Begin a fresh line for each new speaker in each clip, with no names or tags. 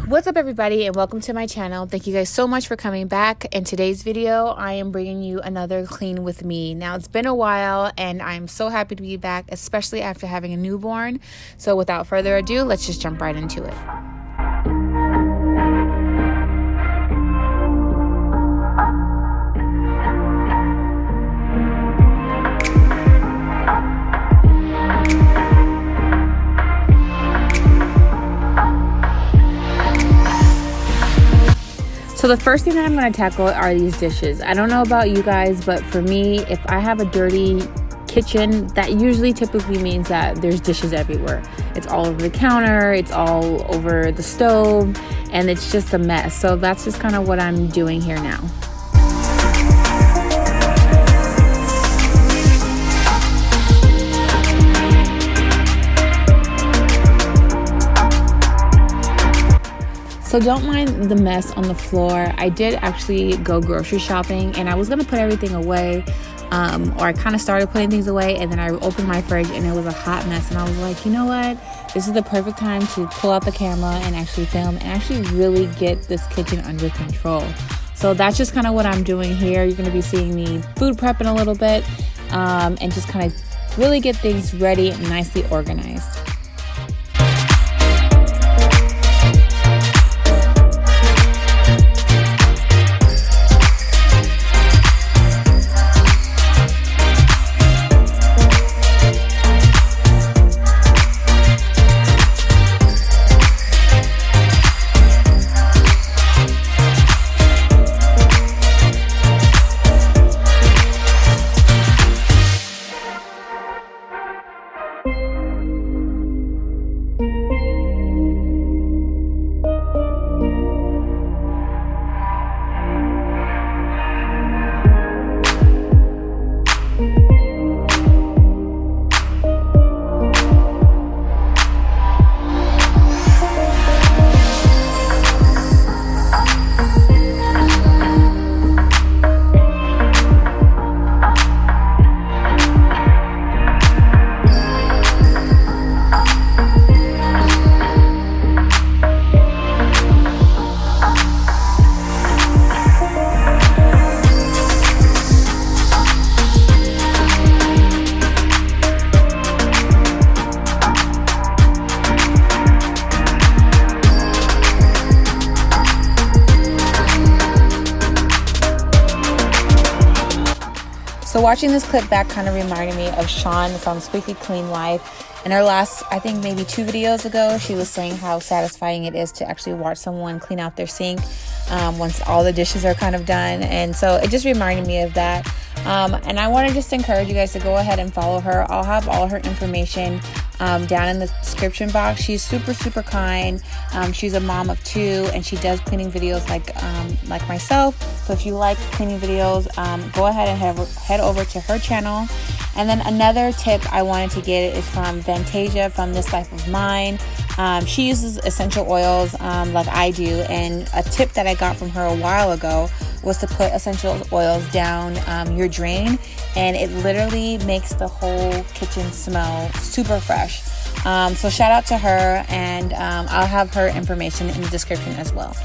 What's up, everybody, and welcome to my channel. Thank you guys so much for coming back. In today's video, I am bringing you another clean with me. Now, it's been a while and I'm so happy to be back, especially after having a newborn. So without further ado, let's just jump right into it. So the first thing that I'm going to tackle are these dishes. I don't know about you guys, but for me, if I have a dirty kitchen, that usually typically means that there's dishes everywhere. It's all over the counter, it's all over the stove, and it's just a mess. So that's just kind of what I'm doing here now. So don't mind the mess on the floor. I did actually go grocery shopping and I was gonna put everything away, or I kind of started putting things away, and then I opened my fridge and it was a hot mess, and I was like, you know what? This is the perfect time to pull out the camera and actually film and actually really get this kitchen under control. So that's just kind of what I'm doing here. You're gonna be seeing me food prepping a little bit, and just kind of really get things ready and nicely organized. So watching this clip back kind of reminded me of Sean from Squeaky Clean Life. In her last, I think maybe 2 videos ago, she was saying how satisfying it is to actually watch someone clean out their sink once all the dishes are kind of done. And so it just reminded me of that. And I want to just encourage you guys to go ahead and follow her. I'll have all her information down in the description box. She's super kind. She's a mom of 2 and she does cleaning videos like myself. So if you like cleaning videos, go ahead and head over to her channel. And then another tip I wanted to get is from Fantasia from This Life of Mine. She uses essential oils like I do, and a tip that I got from her a while ago was to put essential oils down your drain, and it literally makes the whole kitchen smell super fresh. So shout out to her, and I'll have her information in the description as well.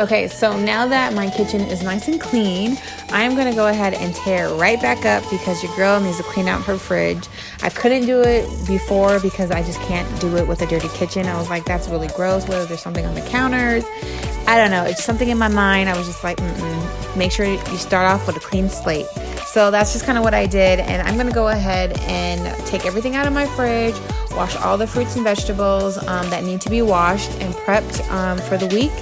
Okay, so now that my kitchen is nice and clean, I'm gonna go ahead and tear right back up because your girl needs to clean out her fridge. I couldn't do it before because I just can't do it with a dirty kitchen. I was like, that's really gross. Whether there's something on the counters, I don't know. It's something in my mind. I was just like, make sure you start off with a clean slate. So that's just kind of what I did, and I'm gonna go ahead and take everything out of my fridge, wash all the fruits and vegetables that need to be washed and prepped for the week.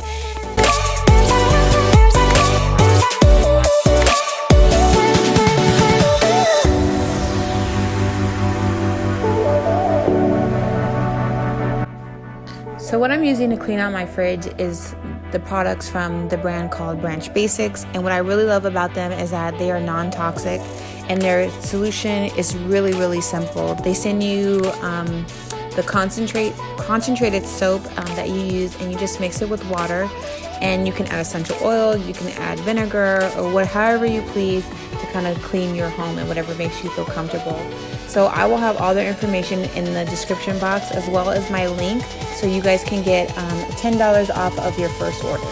So what I'm using to clean out my fridge is the products from the brand called Branch Basics, and what I really love about them is that they are non-toxic and their solution is really simple. They send you the concentrated soap that you use, and you just mix it with water, and you can add essential oil, you can add vinegar, or however you please to kind of clean your home and whatever makes you feel comfortable. So I will have all their information in the description box as well as my link, so you guys can get $10 off of your first order.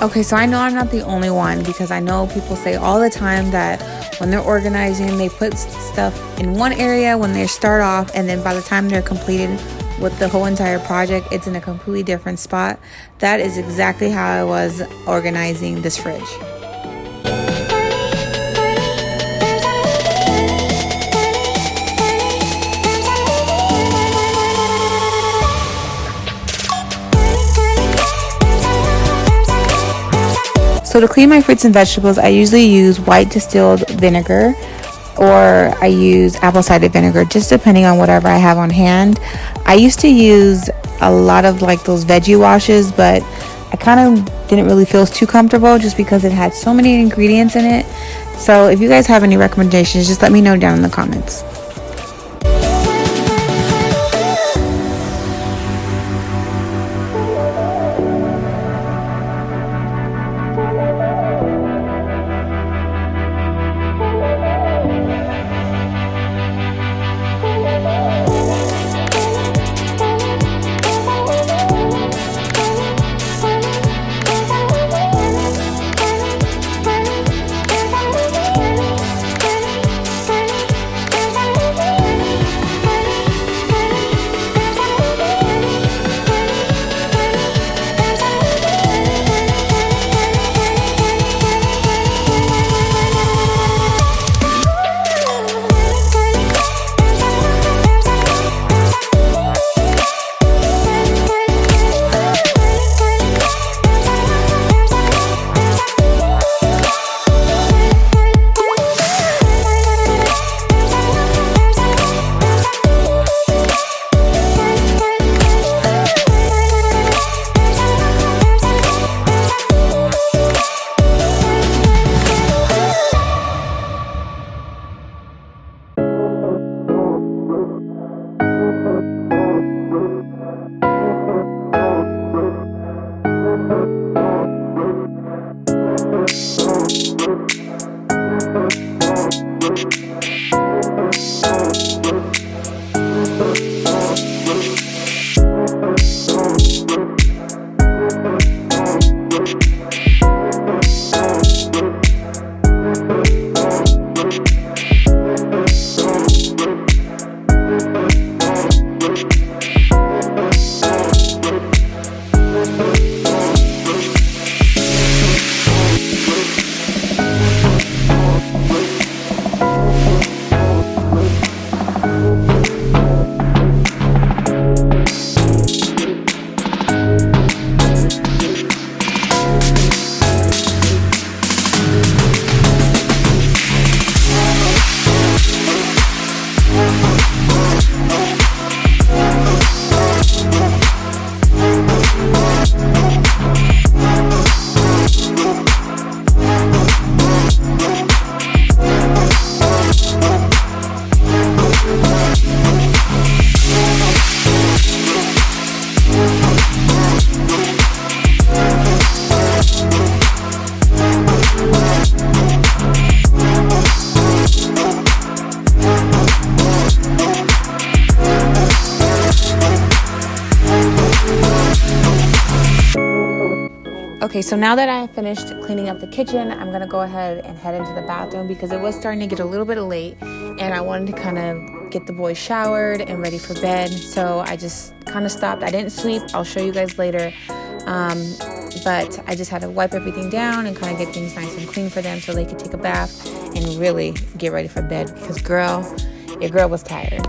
Okay, so I know I'm not the only one, because I know people say all the time that when they're organizing, they put stuff in one area when they start off, and then by the time they're completed with the whole entire project, it's in a completely different spot. That is exactly how I was organizing this fridge. So to clean my fruits and vegetables, I usually use white distilled vinegar, or I use apple cider vinegar, just depending on whatever I have on hand. I used to use a lot of like those veggie washes, but I kind of didn't really feel too comfortable just because it had so many ingredients in it. So if you guys have any recommendations, just let me know down in the comments. Okay, so now that I finished cleaning up the kitchen, I'm gonna go ahead and head into the bathroom because it was starting to get a little bit late. and I wanted to kind of get the boys showered and ready for bed. So I just kind of stopped. I didn't sleep. I'll show you guys later. But I just had to wipe everything down and kind of get things nice and clean for them so they could take a bath and really get ready for bed, because your girl was tired.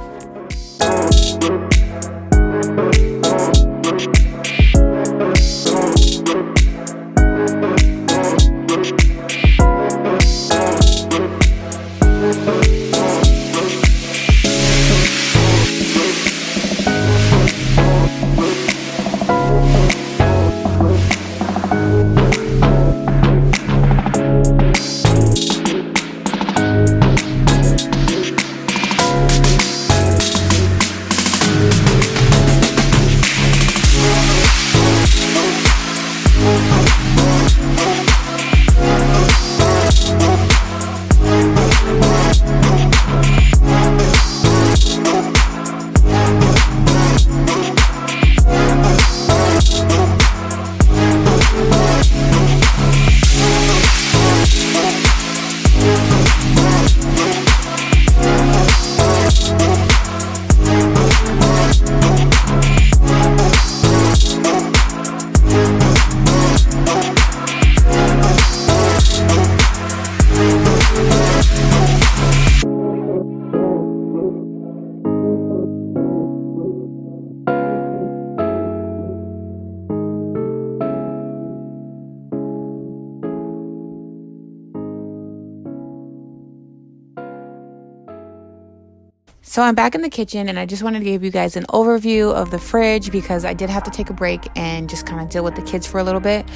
So I'm back in the kitchen, and I just wanted to give you guys an overview of the fridge because I did have to take a break and just kind of deal with the kids for a little bit.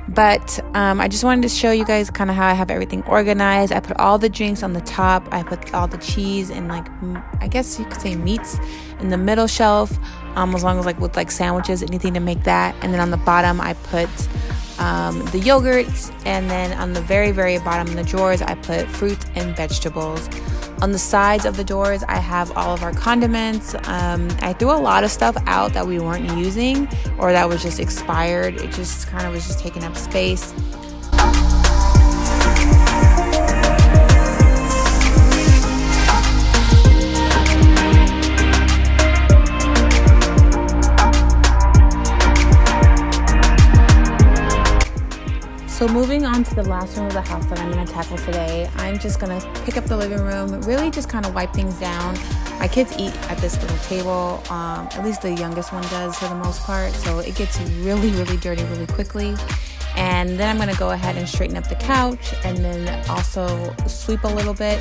But I just wanted to show you guys kind of how I have everything organized. I put all the drinks on the top. I put all the cheese and, like, I guess you could say meats in the middle shelf, as long as with sandwiches, anything to make that. And then on the bottom, I put the yogurts, and then on the very, very bottom in the drawers, I put fruit and vegetables. On the sides of the doors, I have all of our condiments. I threw a lot of stuff out that we weren't using or that was just expired. It just kind of was just taking up space. So moving on to the last room of the house that I'm going to tackle today, I'm just going to pick up the living room, really just kind of wipe things down. My kids eat at this little table, at least the youngest one does for the most part, so it gets really, really dirty really quickly. And then I'm going to go ahead and straighten up the couch and then also sweep a little bit.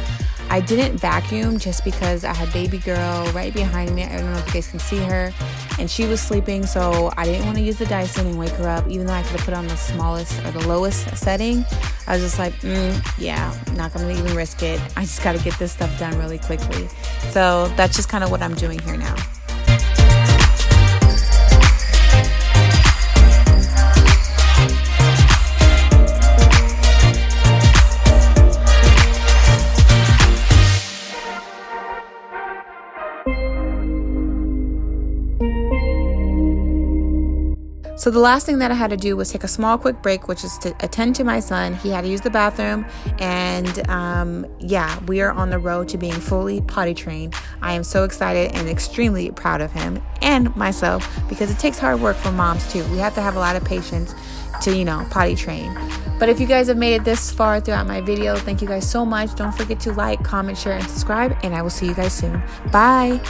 I didn't vacuum just because I had baby girl right behind me. I don't know if you guys can see her. And she was sleeping, so I didn't want to use the Dyson and wake her up, even though I could have put it on the smallest or the lowest setting. I was just like, yeah, not going to even risk it. I just got to get this stuff done really quickly. So that's just kind of what I'm doing here now. So the last thing that I had to do was take a small quick break, which is to attend to my son. He had to use the bathroom, and yeah, we are on the road to being fully potty trained. I am so excited and extremely proud of him and myself, because it takes hard work for moms too. We have to have a lot of patience to, potty train. But if you guys have made it this far throughout my video, thank you guys so much. Don't forget to like, comment, share, and subscribe, and I will see you guys soon. Bye.